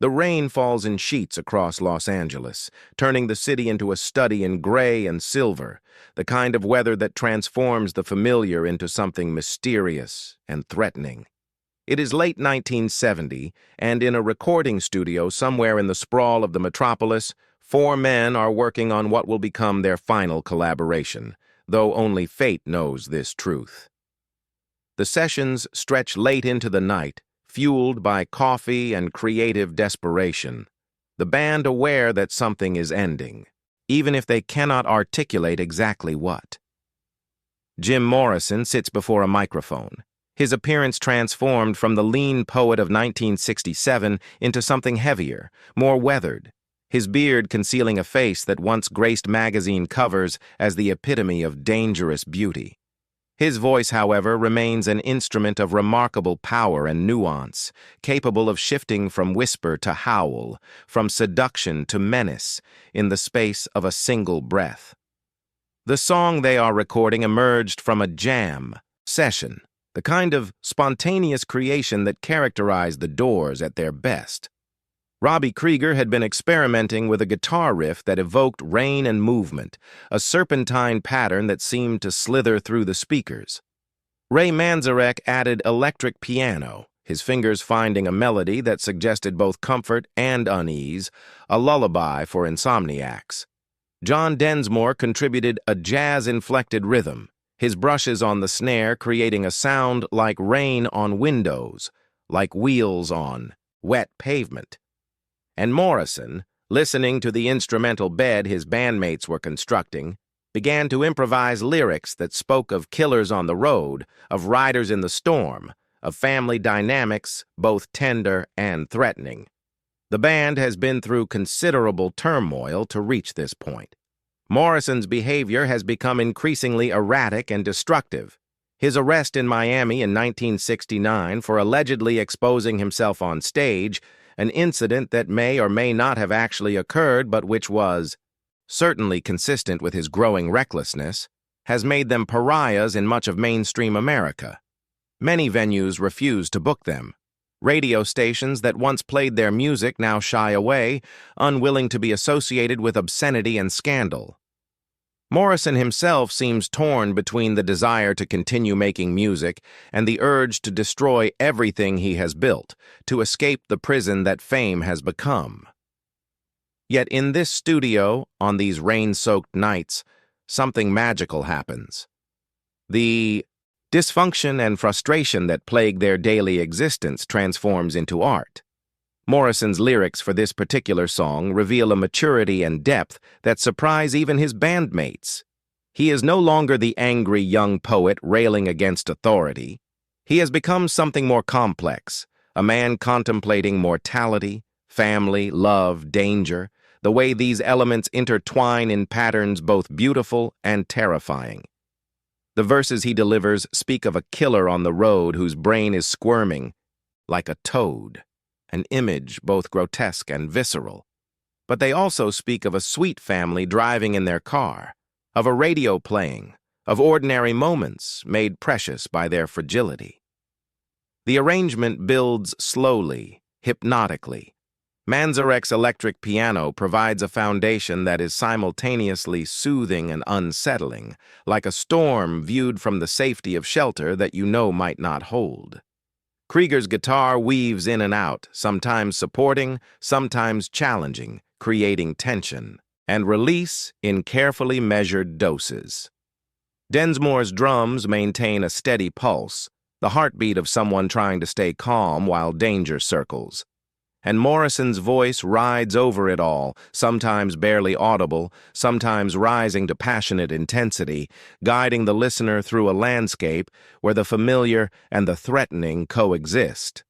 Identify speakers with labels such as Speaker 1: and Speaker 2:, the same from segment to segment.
Speaker 1: The rain falls in sheets across Los Angeles, turning the city into a study in gray and silver, the kind of weather that transforms the familiar into something mysterious and threatening. It is late 1970, and in a recording studio somewhere in the sprawl of the metropolis, four men are working on what will become their final collaboration, though only fate knows this truth. The sessions stretch late into the night, fueled by coffee and creative desperation, the band aware that something is ending, even if they cannot articulate exactly what. Jim Morrison sits before a microphone, his appearance transformed from the lean poet of 1967 into something heavier, more weathered, his beard concealing a face that once graced magazine covers as the epitome of dangerous beauty. His voice, however, remains an instrument of remarkable power and nuance, capable of shifting from whisper to howl, from seduction to menace, in the space of a single breath. The song they are recording emerged from a jam session, the kind of spontaneous creation that characterized the Doors at their best. Robbie Krieger had been experimenting with a guitar riff that evoked rain and movement, a serpentine pattern that seemed to slither through the speakers. Ray Manzarek added electric piano, his fingers finding a melody that suggested both comfort and unease, a lullaby for insomniacs. John Densmore contributed a jazz-inflected rhythm, his brushes on the snare creating a sound like rain on windows, like wheels on wet pavement. And Morrison, listening to the instrumental bed his bandmates were constructing, began to improvise lyrics that spoke of killers on the road, of riders in the storm, of family dynamics, both tender and threatening. The band has been through considerable turmoil to reach this point. Morrison's behavior has become increasingly erratic and destructive. His arrest in Miami in 1969 for allegedly exposing himself on stage, an incident that may or may not have actually occurred but which was, certainly consistent with his growing recklessness, has made them pariahs in much of mainstream America. Many venues refuse to book them. Radio stations that once played their music now shy away, unwilling to be associated with obscenity and scandal. Morrison himself seems torn between the desire to continue making music and the urge to destroy everything he has built, to escape the prison that fame has become. Yet in this studio, on these rain-soaked nights, something magical happens. The dysfunction and frustration that plague their daily existence transforms into art. Morrison's lyrics for this particular song reveal a maturity and depth that surprise even his bandmates. He is no longer the angry young poet railing against authority. He has become something more complex, a man contemplating mortality, family, love, danger, the way these elements intertwine in patterns both beautiful and terrifying. The verses he delivers speak of a killer on the road whose brain is squirming like a toad, an image both grotesque and visceral. But they also speak of a sweet family driving in their car, of a radio playing, of ordinary moments made precious by their fragility. The arrangement builds slowly, hypnotically. Manzarek's electric piano provides a foundation that is simultaneously soothing and unsettling, like a storm viewed from the safety of shelter that you know might not hold. Krieger's guitar weaves in and out, sometimes supporting, sometimes challenging, creating tension, and release in carefully measured doses. Densmore's drums maintain a steady pulse, the heartbeat of someone trying to stay calm while danger circles. And Morrison's voice rides over it all, sometimes barely audible, sometimes rising to passionate intensity, guiding the listener through a landscape where the familiar and the threatening coexist.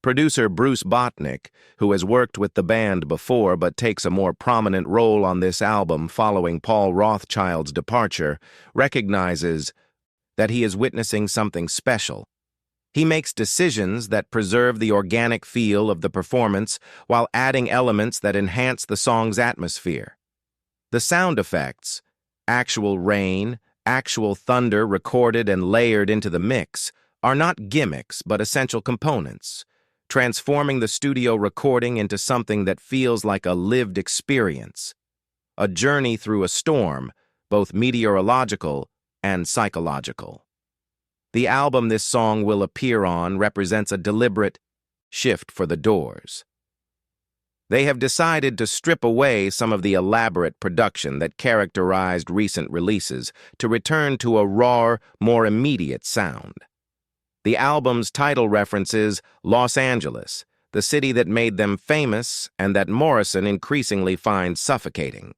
Speaker 1: Producer Bruce Botnick, who has worked with the band before but takes a more prominent role on this album following Paul Rothchild's departure, recognizes that he is witnessing something special. He makes decisions that preserve the organic feel of the performance while adding elements that enhance the song's atmosphere. The sound effects, actual rain, actual thunder recorded and layered into the mix, are not gimmicks but essential components, transforming the studio recording into something that feels like a lived experience, a journey through a storm, both meteorological and psychological. The album this song will appear on represents a deliberate shift for the Doors. They have decided to strip away some of the elaborate production that characterized recent releases to return to a raw, more immediate sound. The album's title references Los Angeles, the city that made them famous and that Morrison increasingly finds suffocating.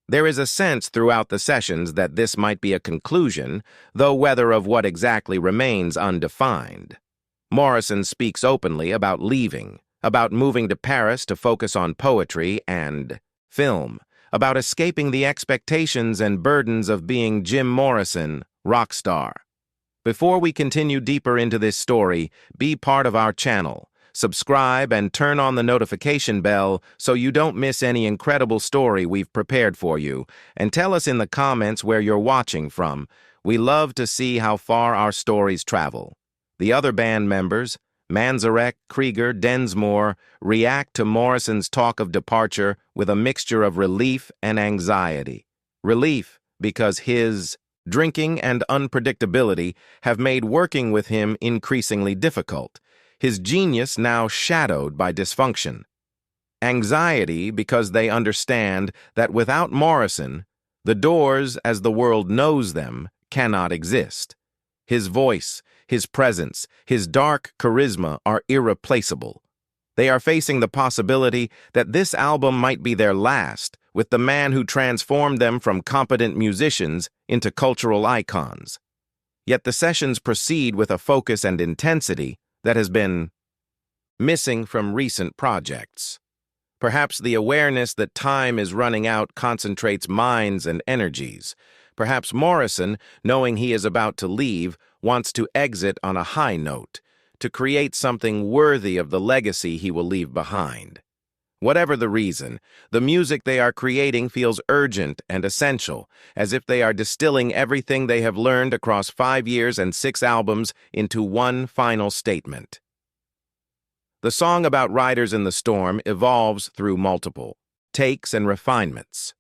Speaker 1: There is a sense throughout the sessions that this might be a conclusion, though whether of what exactly remains undefined. Morrison speaks openly about leaving, about moving to Paris to focus on poetry and film, about escaping the expectations and burdens of being Jim Morrison, rock star. Before we continue deeper into this story, be part of our channel. Subscribe and turn on the notification bell so you don't miss any incredible story we've prepared for you, and tell us in the comments where you're watching from. We love to see how far our stories travel. The other band members, Manzarek, Krieger, Densmore, react to Morrison's talk of departure with a mixture of relief and anxiety. Relief because his drinking and unpredictability have made working with him increasingly difficult, his genius now shadowed by dysfunction. Anxiety because they understand that without Morrison, the Doors, as the world knows them, cannot exist. His voice, his presence, his dark charisma are irreplaceable. They are facing the possibility that this album might be their last, with the man who transformed them from competent musicians into cultural icons. Yet the sessions proceed with a focus and intensity that has been missing from recent projects. Perhaps the awareness that time is running out concentrates minds and energies. Perhaps Morrison, knowing he is about to leave, wants to exit on a high note, to create something worthy of the legacy he will leave behind. Whatever the reason, the music they are creating feels urgent and essential, as if they are distilling everything they have learned across 5 years and 6 albums into one final statement. The song about Riders in the Storm evolves through multiple takes and refinements.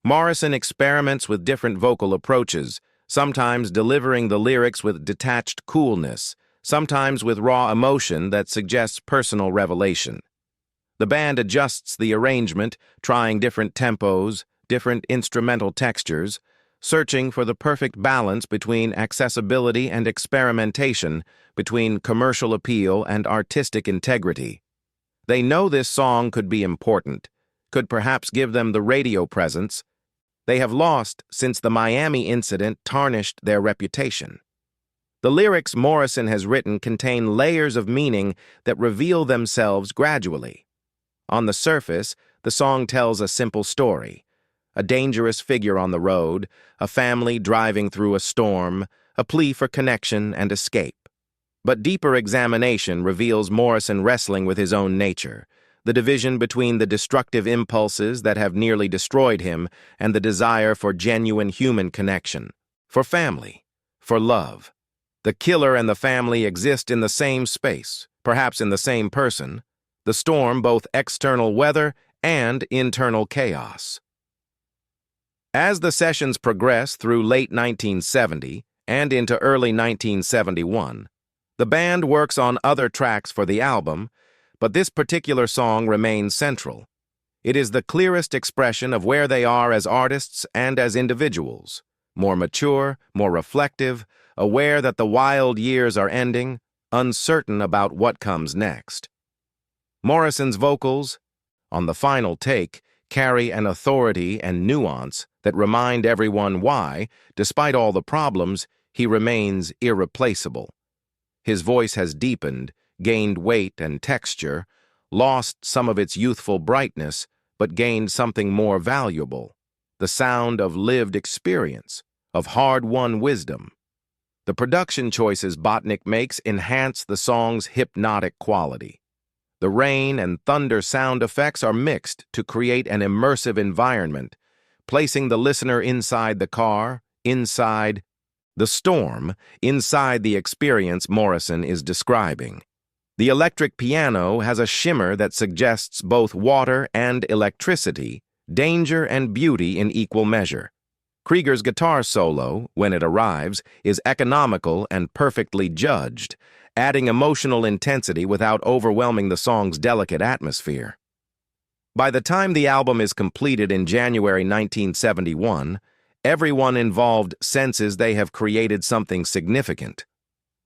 Speaker 1: Morrison experiments with different vocal approaches, sometimes delivering the lyrics with detached coolness, sometimes with raw emotion that suggests personal revelation. The band adjusts the arrangement, trying different tempos, different instrumental textures, searching for the perfect balance between accessibility and experimentation, between commercial appeal and artistic integrity. They know this song could be important, could perhaps give them the radio presence they have lost since the Miami incident tarnished their reputation. The lyrics Morrison has written contain layers of meaning that reveal themselves gradually. On the surface, the song tells a simple story: a dangerous figure on the road, a family driving through a storm, a plea for connection and escape. But deeper examination reveals Morrison wrestling with his own nature, the division between the destructive impulses that have nearly destroyed him and the desire for genuine human connection, for family, for love. The killer and the family exist in the same space, perhaps in the same person. The storm, both external weather and internal chaos. As the sessions progress through late 1970 and into early 1971, the band works on other tracks for the album, but this particular song remains central. It is the clearest expression of where they are as artists and as individuals, more mature, more reflective, aware that the wild years are ending, uncertain about what comes next. Morrison's vocals, on the final take, carry an authority and nuance that remind everyone why, despite all the problems, he remains irreplaceable. His voice has deepened, gained weight and texture, lost some of its youthful brightness, but gained something more valuable: the sound of lived experience, of hard-won wisdom. The production choices Botnick makes enhance the song's hypnotic quality. The rain and thunder sound effects are mixed to create an immersive environment, placing the listener inside the car, inside the storm, inside the experience Morrison is describing. The electric piano has a shimmer that suggests both water and electricity, danger and beauty in equal measure. Krieger's guitar solo, when it arrives, is economical and perfectly judged, adding emotional intensity without overwhelming the song's delicate atmosphere. By the time the album is completed in January 1971, everyone involved senses they have created something significant.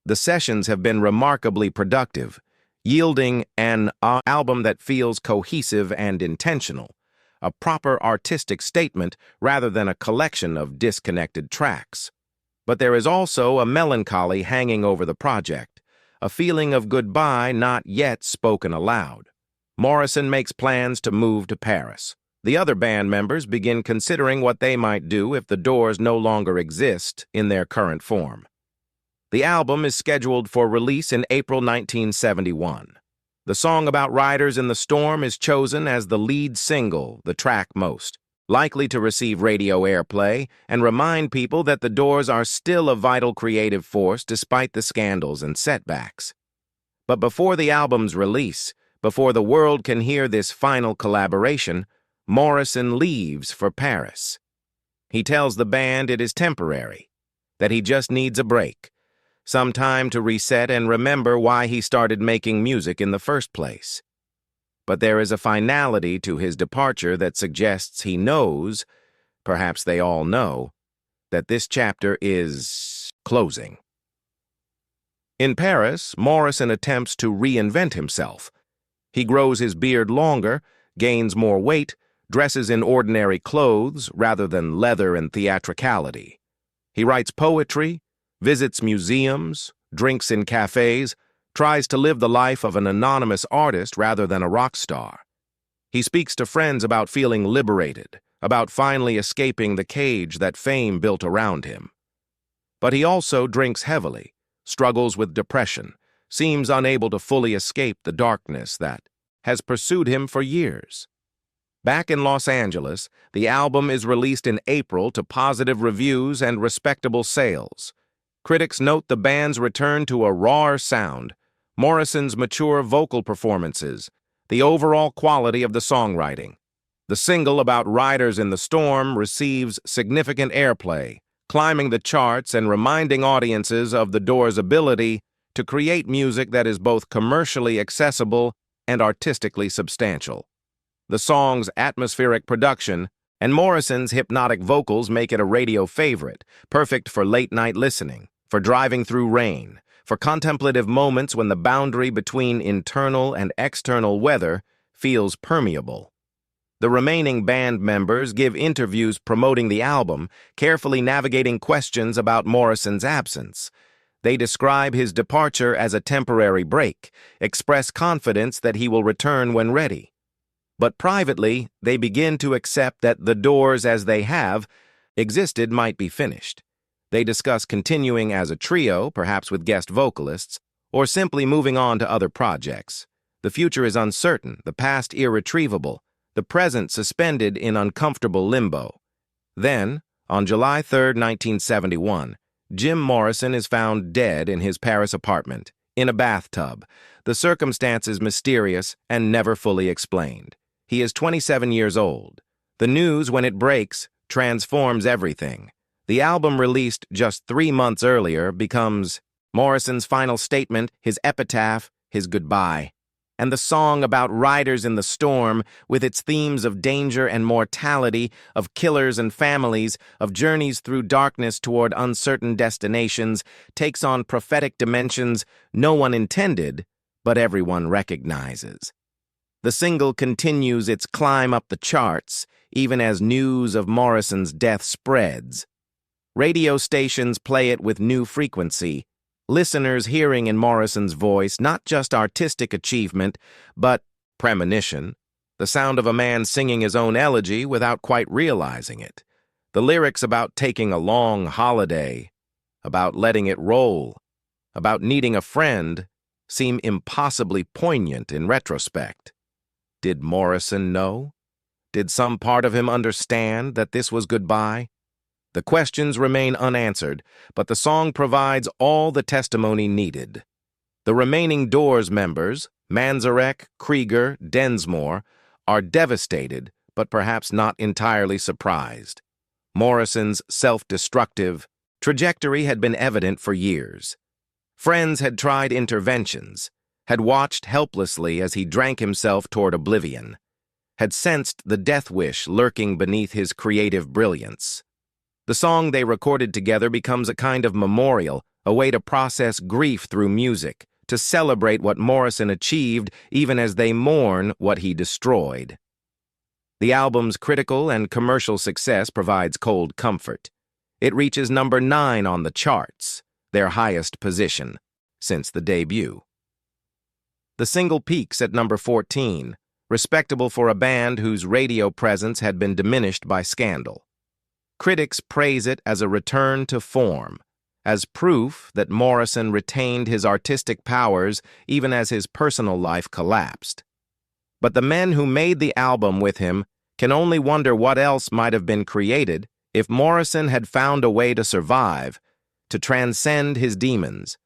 Speaker 1: The sessions have been remarkably productive, yielding an album that feels cohesive and intentional, a proper artistic statement rather than a collection of disconnected tracks. But there is also a melancholy hanging over the project, a feeling of goodbye not yet spoken aloud. Morrison makes plans to move to Paris. The other band members begin considering what they might do if the Doors no longer exist in their current form. The album is scheduled for release in April 1971. The song about riders in the storm is chosen as the lead single, the track most likely to receive radio airplay and remind people that the Doors are still a vital creative force despite the scandals and setbacks. But before the album's release, before the world can hear this final collaboration, Morrison leaves for Paris. He tells the band it is temporary, that he just needs a break, some time to reset and remember why he started making music in the first place. But there is a finality to his departure that suggests he knows, perhaps they all know, that this chapter is closing. In Paris, Morrison attempts to reinvent himself. He grows his beard longer, gains more weight, dresses in ordinary clothes rather than leather and theatricality. He writes poetry, visits museums, drinks in cafes, tries to live the life of an anonymous artist rather than a rock star. He speaks to friends about feeling liberated, about finally escaping the cage that fame built around him. But he also drinks heavily, struggles with depression, seems unable to fully escape the darkness that has pursued him for years. Back in Los Angeles, the album is released in April to positive reviews and respectable sales. Critics note the band's return to a rawer sound, Morrison's mature vocal performances, the overall quality of the songwriting. The single about riders in the storm receives significant airplay, climbing the charts and reminding audiences of the Doors' ability to create music that is both commercially accessible and artistically substantial. The song's atmospheric production and Morrison's hypnotic vocals make it a radio favorite, perfect for late-night listening, for driving through rain, for contemplative moments when the boundary between internal and external weather feels permeable. The remaining band members give interviews promoting the album, carefully navigating questions about Morrison's absence. They describe his departure as a temporary break, express confidence that he will return when ready. But privately, they begin to accept that the Doors as they have existed might be finished. They discuss continuing as a trio, perhaps with guest vocalists, or simply moving on to other projects. The future is uncertain, the past irretrievable, the present suspended in uncomfortable limbo. Then, on July 3, 1971, Jim Morrison is found dead in his Paris apartment, in a bathtub, the circumstances mysterious and never fully explained. He is 27 years old. The news, when it breaks, transforms everything. The album released just 3 months earlier becomes Morrison's final statement, his epitaph, his goodbye. And the song about riders in the storm, with its themes of danger and mortality, of killers and families, of journeys through darkness toward uncertain destinations, takes on prophetic dimensions no one intended, but everyone recognizes. The single continues its climb up the charts, even as news of Morrison's death spreads. Radio stations play it with new frequency, listeners hearing in Morrison's voice not just artistic achievement, but premonition, the sound of a man singing his own elegy without quite realizing it. The lyrics about taking a long holiday, about letting it roll, about needing a friend, seem impossibly poignant in retrospect. Did Morrison know? Did some part of him understand that this was goodbye? The questions remain unanswered, but the song provides all the testimony needed. The remaining Doors members, Manzarek, Krieger, Densmore, are devastated, but perhaps not entirely surprised. Morrison's self-destructive trajectory had been evident for years. Friends had tried interventions, had watched helplessly as he drank himself toward oblivion, had sensed the death wish lurking beneath his creative brilliance. The song they recorded together becomes a kind of memorial, a way to process grief through music, to celebrate what Morrison achieved even as they mourn what he destroyed. The album's critical and commercial success provides cold comfort. It reaches number 9 on the charts, their highest position since the debut. The single peaks at number 14, respectable for a band whose radio presence had been diminished by scandal. Critics praise it as a return to form, as proof that Morrison retained his artistic powers even as his personal life collapsed. But the men who made the album with him can only wonder what else might have been created if Morrison had found a way to survive, to transcend his demons,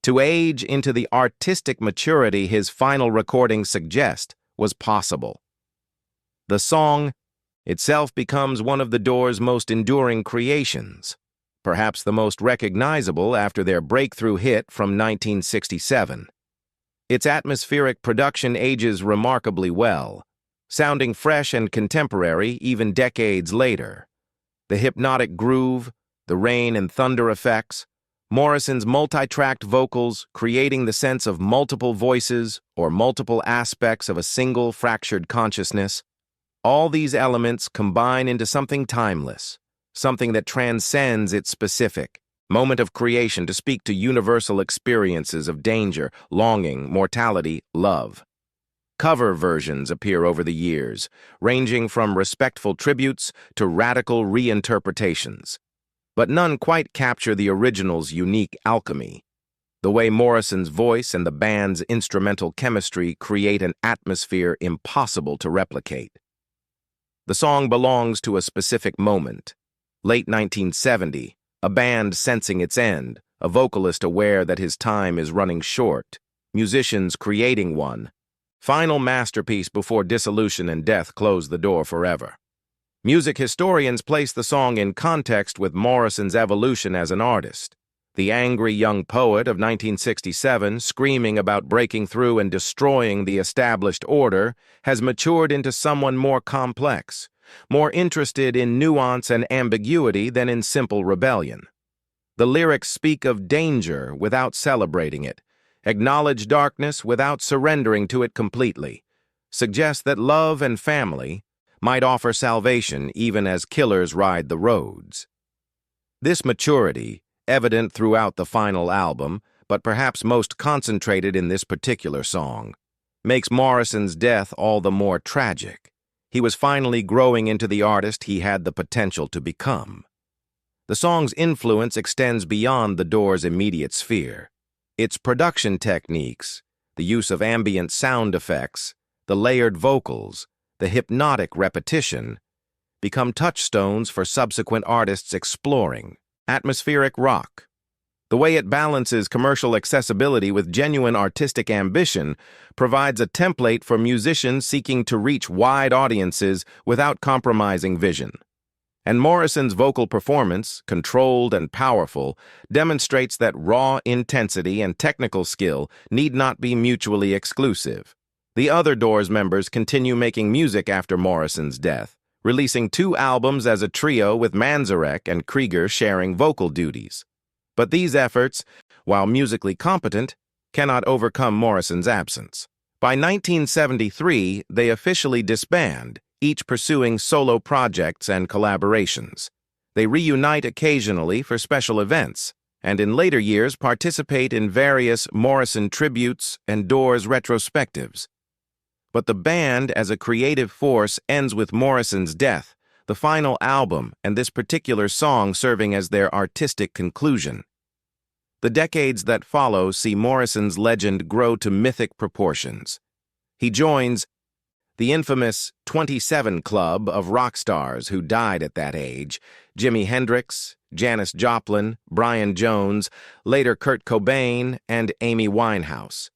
Speaker 1: to age into the artistic maturity his final recordings suggest was possible. The song itself becomes one of the Doors' most enduring creations, perhaps the most recognizable after their breakthrough hit from 1967. Its atmospheric production ages remarkably well, sounding fresh and contemporary even decades later. The hypnotic groove, the rain and thunder effects, Morrison's multi-tracked vocals creating the sense of multiple voices or multiple aspects of a single fractured consciousness, all these elements combine into something timeless, something that transcends its specific moment of creation to speak to universal experiences of danger, longing, mortality, love. Cover versions appear over the years, ranging from respectful tributes to radical reinterpretations. But none quite capture the original's unique alchemy. The way Morrison's voice and the band's instrumental chemistry create an atmosphere impossible to replicate. The song belongs to a specific moment. Late 1970, a band sensing its end, a vocalist aware that his time is running short, musicians creating one final masterpiece before dissolution and death close the door forever. Music historians place the song in context with Morrison's evolution as an artist. The angry young poet of 1967, screaming about breaking through and destroying the established order, has matured into someone more complex, more interested in nuance and ambiguity than in simple rebellion. The lyrics speak of danger without celebrating it, acknowledge darkness without surrendering to it completely, suggest that love and family might offer salvation even as killers ride the roads. This maturity, evident throughout the final album, but perhaps most concentrated in this particular song, makes Morrison's death all the more tragic. He was finally growing into the artist he had the potential to become. The song's influence extends beyond the Doors' immediate sphere. Its production techniques, the use of ambient sound effects, the layered vocals, the hypnotic repetition, become touchstones for subsequent artists exploring. Atmospheric rock. The way it balances commercial accessibility with genuine artistic ambition provides a template for musicians seeking to reach wide audiences without compromising vision. And Morrison's vocal performance, controlled and powerful, demonstrates that raw intensity and technical skill need not be mutually exclusive. The other Doors members continue making music after Morrison's death, releasing 2 albums as a trio with Manzarek and Krieger sharing vocal duties. But these efforts, while musically competent, cannot overcome Morrison's absence. By 1973, they officially disband, each pursuing solo projects and collaborations. They reunite occasionally for special events, and in later years participate in various Morrison tributes and Doors retrospectives. But the band as a creative force ends with Morrison's death, the final album and this particular song serving as their artistic conclusion. The decades that follow see Morrison's legend grow to mythic proportions. He joins The infamous 27 Club of rock stars who died at that age, Jimi Hendrix, Janis Joplin, Brian Jones, later Kurt Cobain, and Amy Winehouse.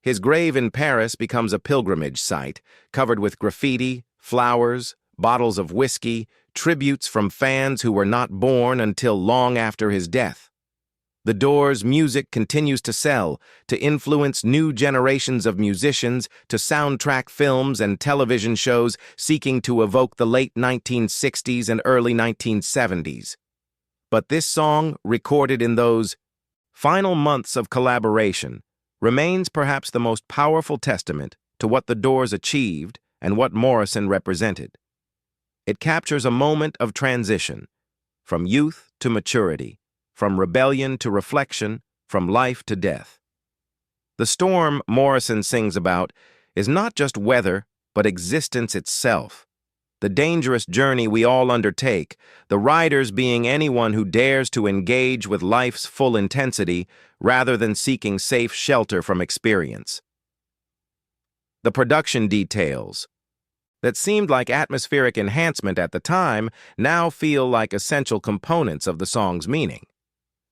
Speaker 1: His grave in Paris becomes a pilgrimage site, covered with graffiti, flowers, bottles of whiskey, tributes from fans who were not born until long after his death. The Doors' music continues to sell, to influence new generations of musicians, to soundtrack films and television shows seeking to evoke the late 1960s and early 1970s. But this song, recorded in those final months of collaboration, remains perhaps the most powerful testament to what the Doors achieved and what Morrison represented. It captures a moment of transition, from youth to maturity, from rebellion to reflection, from life to death. The storm Morrison sings about is not just weather, but existence itself. The dangerous journey we all undertake, the riders being anyone who dares to engage with life's full intensity rather than seeking safe shelter from experience. The production details that seemed like atmospheric enhancement at the time now feel like essential components of the song's meaning.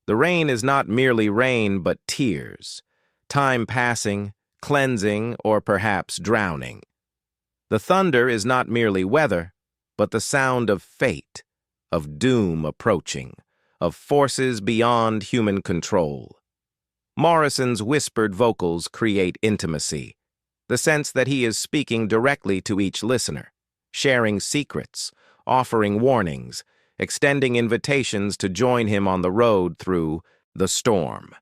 Speaker 1: The rain is not merely rain, but tears, time passing, cleansing, or perhaps drowning. The thunder is not merely weather, but the sound of fate, of doom approaching, of forces beyond human control. Morrison's whispered vocals create intimacy, the sense that he is speaking directly to each listener, sharing secrets, offering warnings, extending invitations to join him on the road through the storm.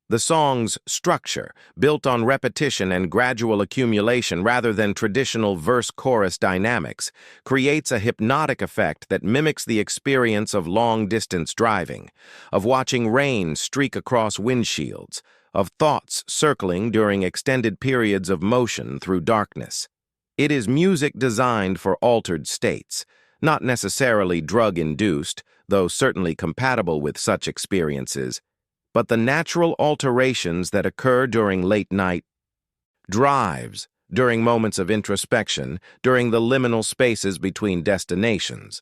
Speaker 1: The song's structure, built on repetition and gradual accumulation rather than traditional verse-chorus dynamics, creates a hypnotic effect that mimics the experience of long-distance driving, of watching rain streak across windshields, of thoughts circling during extended periods of motion through darkness. It is music designed for altered states, not necessarily drug-induced, though certainly compatible with such experiences, but the natural alterations that occur during late-night drives, during moments of introspection, during the liminal spaces between destinations.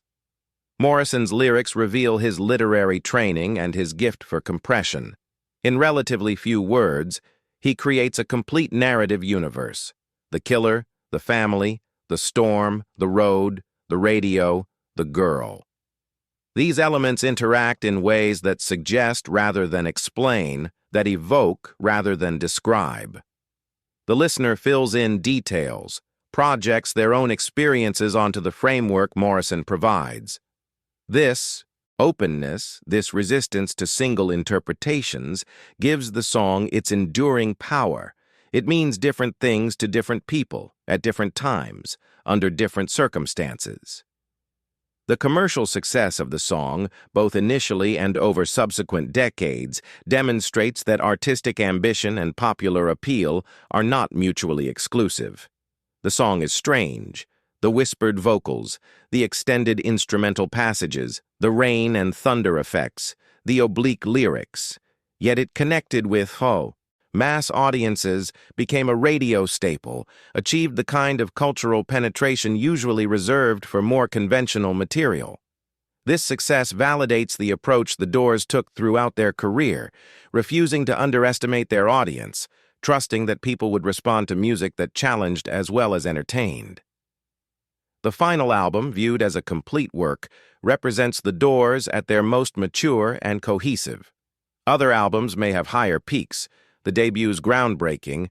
Speaker 1: Morrison's lyrics reveal his literary training and his gift for compression. In relatively few words, he creates a complete narrative universe: the killer, the family, the storm, the road, the radio, the girl. These elements interact in ways that suggest rather than explain, that evoke rather than describe. The listener fills in details, projects their own experiences onto the framework Morrison provides. This openness, this resistance to single interpretations, gives the song its enduring power. It means different things to different people, at different times, under different circumstances. The commercial success of the song, both initially and over subsequent decades, demonstrates that artistic ambition and popular appeal are not mutually exclusive. The song is strange. The whispered vocals, the extended instrumental passages, the rain and thunder effects, the oblique lyrics. Yet it connected with mass audiences, became a radio staple, achieved the kind of cultural penetration usually reserved for more conventional material. This success validates the approach the Doors took throughout their career, refusing to underestimate their audience, trusting that people would respond to music that challenged as well as entertained. The final album, viewed as a complete work, represents the Doors at their most mature and cohesive. Other albums may have higher peaks, the debut's groundbreaking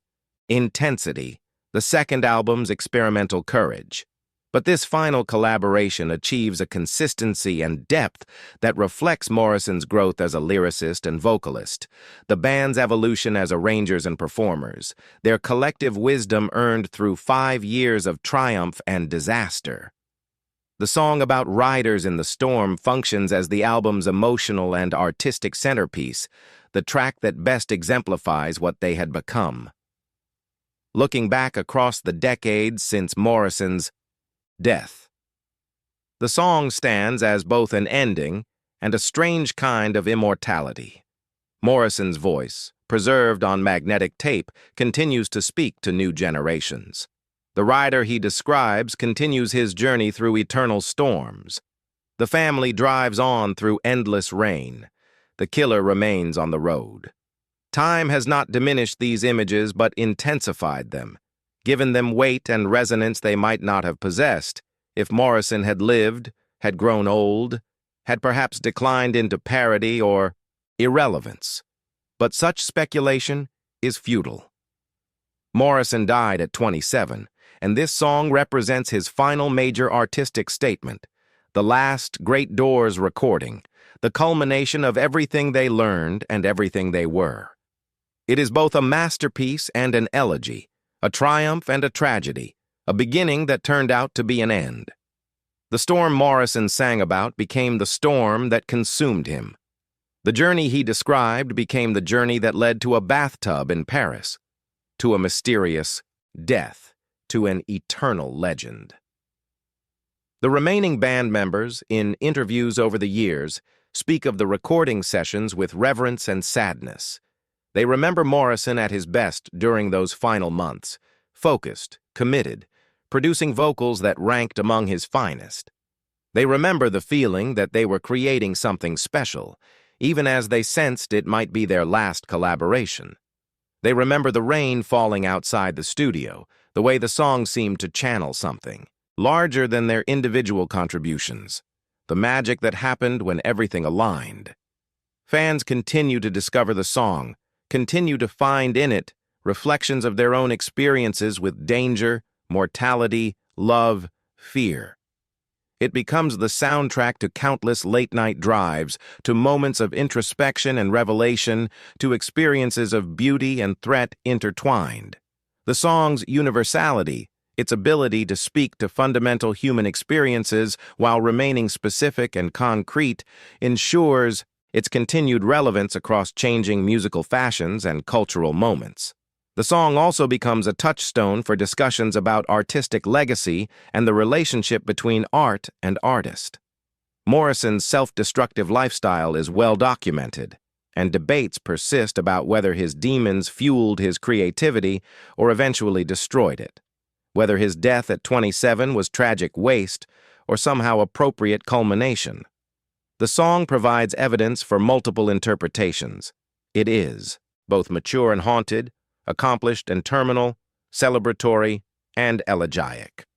Speaker 1: intensity, the second album's experimental courage. But this final collaboration achieves a consistency and depth that reflects Morrison's growth as a lyricist and vocalist, the band's evolution as arrangers and performers, their collective wisdom earned through 5 years of triumph and disaster. The song about riders in the storm functions as the album's emotional and artistic centerpiece, the track that best exemplifies what they had become. Looking back across the decades since Morrison's death, the song stands as both an ending and a strange kind of immortality. Morrison's voice, preserved on magnetic tape, continues to speak to new generations. The rider he describes continues his journey through eternal storms. The family drives on through endless rain. The killer remains on the road. Time has not diminished these images but intensified them, given them weight and resonance they might not have possessed if Morrison had lived, had grown old, had perhaps declined into parody or irrelevance. But such speculation is futile. Morrison died at 27, and this song represents his final major artistic statement, the last Great Doors recording, the culmination of everything they learned and everything they were. It is both a masterpiece and an elegy, a triumph and a tragedy, a beginning that turned out to be an end. The storm Morrison sang about became the storm that consumed him. The journey he described became the journey that led to a bathtub in Paris, to a mysterious death, to an eternal legend. The remaining band members, in interviews over the years, speak of the recording sessions with reverence and sadness. They remember Morrison at his best during those final months, focused, committed, producing vocals that ranked among his finest. They remember the feeling that they were creating something special, even as they sensed it might be their last collaboration. They remember the rain falling outside the studio, the way the song seemed to channel something, larger than their individual contributions, the magic that happened when everything aligned. Fans continue to discover the song, continue to find in it reflections of their own experiences with danger, mortality, love, fear. It becomes the soundtrack to countless late-night drives, to moments of introspection and revelation, to experiences of beauty and threat intertwined. The song's universality, its ability to speak to fundamental human experiences while remaining specific and concrete, ensures its continued relevance across changing musical fashions and cultural moments. The song also becomes a touchstone for discussions about artistic legacy and the relationship between art and artist. Morrison's self-destructive lifestyle is well documented, and debates persist about whether his demons fueled his creativity or eventually destroyed it, whether his death at 27 was tragic waste or somehow appropriate culmination. The song provides evidence for multiple interpretations. It is both mature and haunted, accomplished and terminal, celebratory, and elegiac.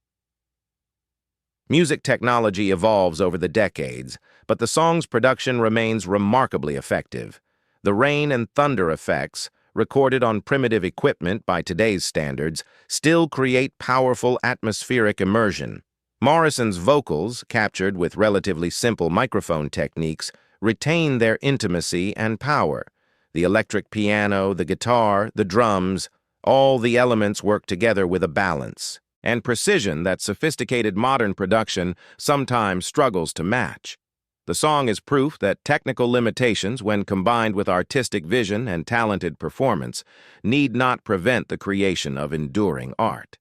Speaker 1: Music technology evolves over the decades, but the song's production remains remarkably effective. The rain and thunder effects, recorded on primitive equipment by today's standards, still create powerful atmospheric immersion. Morrison's vocals, captured with relatively simple microphone techniques, retain their intimacy and power. The electric piano, the guitar, the drums, all the elements work together with a balance and precision that sophisticated modern production sometimes struggles to match. The song is proof that technical limitations, when combined with artistic vision and talented performance, need not prevent the creation of enduring art.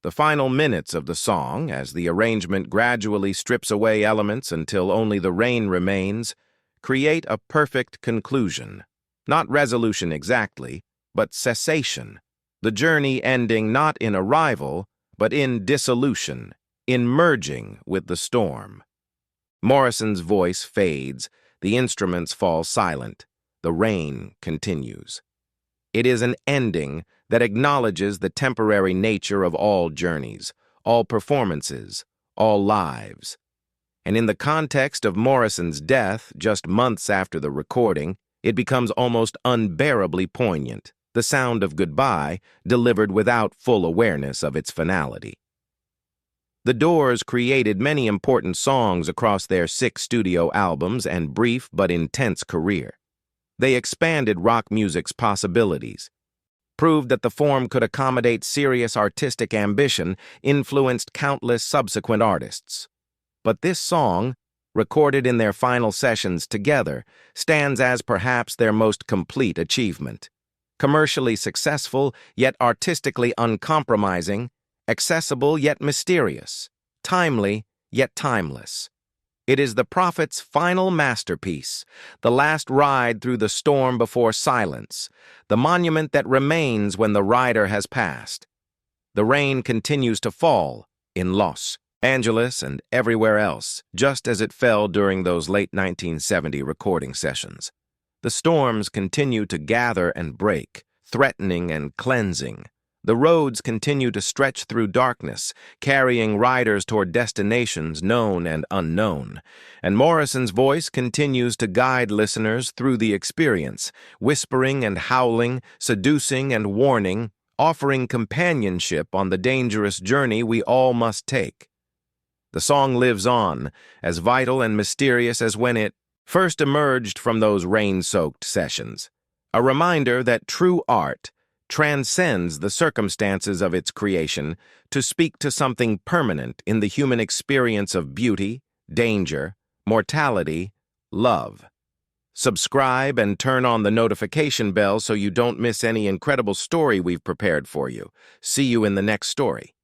Speaker 1: The final minutes of the song, as the arrangement gradually strips away elements until only the rain remains, create a perfect conclusion. Not resolution exactly, but cessation. The journey ending not in arrival, but in dissolution, in merging with the storm. Morrison's voice fades, the instruments fall silent, the rain continues. It is an ending that acknowledges the temporary nature of all journeys, all performances, all lives. And in the context of Morrison's death, just months after the recording, it becomes almost unbearably poignant, the sound of goodbye delivered without full awareness of its finality. The Doors created many important songs across their 6 studio albums and brief but intense career. They expanded rock music's possibilities, proved that the form could accommodate serious artistic ambition, influenced countless subsequent artists. But this song, recorded in their final sessions together, stands as perhaps their most complete achievement. Commercially successful, yet artistically uncompromising, accessible yet mysterious, timely yet timeless. It is the prophet's final masterpiece, the last ride through the storm before silence, the monument that remains when the rider has passed. The rain continues to fall in Los Angeles and everywhere else, just as it fell during those late 1970 recording sessions. The storms continue to gather and break, threatening and cleansing. The roads continue to stretch through darkness, carrying riders toward destinations known and unknown. And Morrison's voice continues to guide listeners through the experience, whispering and howling, seducing and warning, offering companionship on the dangerous journey we all must take. The song lives on, as vital and mysterious as when it first emerged from those rain-soaked sessions. A reminder that true art transcends the circumstances of its creation to speak to something permanent in the human experience of beauty, danger, mortality, love. Subscribe and turn on the notification bell so you don't miss any incredible story we've prepared for you. See you in the next story.